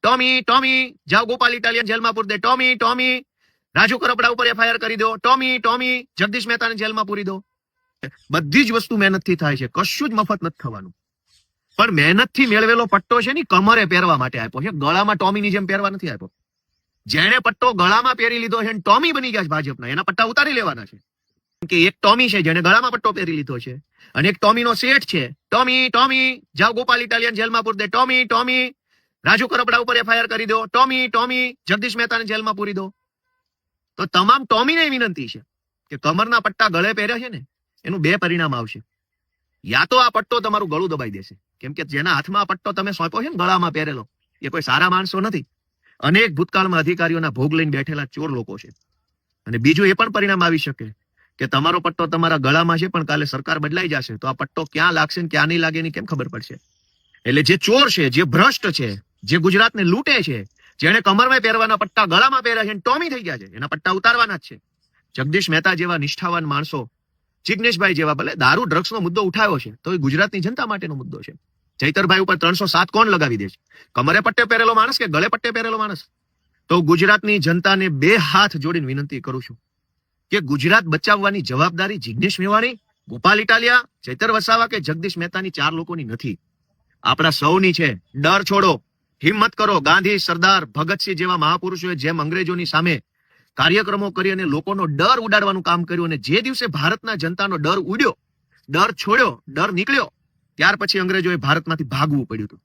Tommy Tommy જાઓ Gopal Italian જેલમાં પૂરી દે, Tommy Tommy Raju Karpada ઉપર એફઆઈઆર કરી દો, ટોમી ટોમી જગદીશ મહેતાને જેલમાં પૂરી દો. બધી જ વસ્તુ મહેનતથી થાય છે, કશું જ મફત નથી થવાનું. પણ મહેનતથી મેળવેલો પટ્ટો છે ને કમરે પહેરવા માટે આપ્યો છે, ગળામાં ટોમીની જેમ પહેરવા નથી આપ્યો. જેણે પટ્ટો ગળામાં પહેરી લીધો છે ટોમી બની ગયા છે ભાજપના, એના પટ્ટા ઉતારી લેવાના છે. કે એક ટોમી છે જેને ગળામાં પટ્ટો પહેરી લીધો છે, અને એક ટોમીનો શેઠ છે. ટોમી ટોમી જાઓ ગોપાલ ઇટાલિયન જેલમાં પૂરી દે, ટોમી ટોમી રાજુ કરપડા ઉપર એફઆઈઆર કરી દો, ટોમી ટોમી જગદીશ મહેતાને જેલમાં પૂરી દો. તો તમામ ટોમીને વિનંતી છે કે કમરના પટ્ટા ગળે પહેર્યા છે ને એનું બે પરિણામ આવશે. યા તો આ પટ્ટો તમારું ગળું દબાઈ દેશે, કેમ કે જેના હાથમાં આ પટ્ટો તમે સોંપ્યો છે ને ગળામાં પહેરેલો, એ કોઈ સારા માણસો નથી. અનેક ભૂતકાળમાં અધિકારીઓના ભોગ લઈને બેઠેલા ચોર લોકો છે. અને બીજું એ પણ પરિણામ આવી શકે કે તમારો પટ્ટો તમારા ગળામાં છે પણ કાલે સરકાર બદલાઈ જશે તો આ પટ્ટો ક્યાં લાગશે ને ક્યાં નહીં લાગે એની કેમ ખબર પડશે. એટલે જે ચોર છે, જે ભ્રષ્ટ છે, જે ગુજરાતને લૂંટે છે, જેને કમરમાં પહેરવાના પટ્ટા ગળામાં પહેર્યા છે, ટોમી થઈ ગયા છે, એના પટ્ટા ઉતારવાના જ છે. જગદીશ મહેતા જેવા નિષ્ઠાવાન માણસો, જિગ્નેશભાઈ જેવા, ભલે દારૂ ડ્રગ્સનો મુદ્દો ઉઠાવ્યો છે તો એ ગુજરાતની જનતા માટેનો મુદ્દો છે. ચૈતરભાઈ ઉપર 307 કોણ લગાવી દે છે? કમરે પટ્ટે પહેરેલો માણસ કે ગળે પટ્ટે પહેરેલો માણસ? તો ગુજરાતની જનતાને બે હાથ જોડીને વિનંતી કરું છું કે ગુજરાત બચાવવાની જવાબદારી જિગ્નેશ મેવાણી, ગોપાલ ઇટાલિયા, ચૈતર વસાવા કે જગદીશ મહેતાની 4 લોકોની નથી, આપણા સૌની છે. ડર છોડો, હિંમત કરો. ગાંધી, સરદાર, ભગતસિંહ જેવા મહાપુરુષોએ જેમ અંગ્રેજોની સામે કાર્યક્રમો કરી અને લોકોનો ડર ઉડાડવાનું કામ કર્યું, અને જે દિવસે ભારતના જનતાનો ડર ઉડ્યો, ડર છોડ્યો, ડર નીકળ્યો, ત્યાર પછી અંગ્રેજોએ ભારતમાંથી ભાગવું પડ્યું હતું.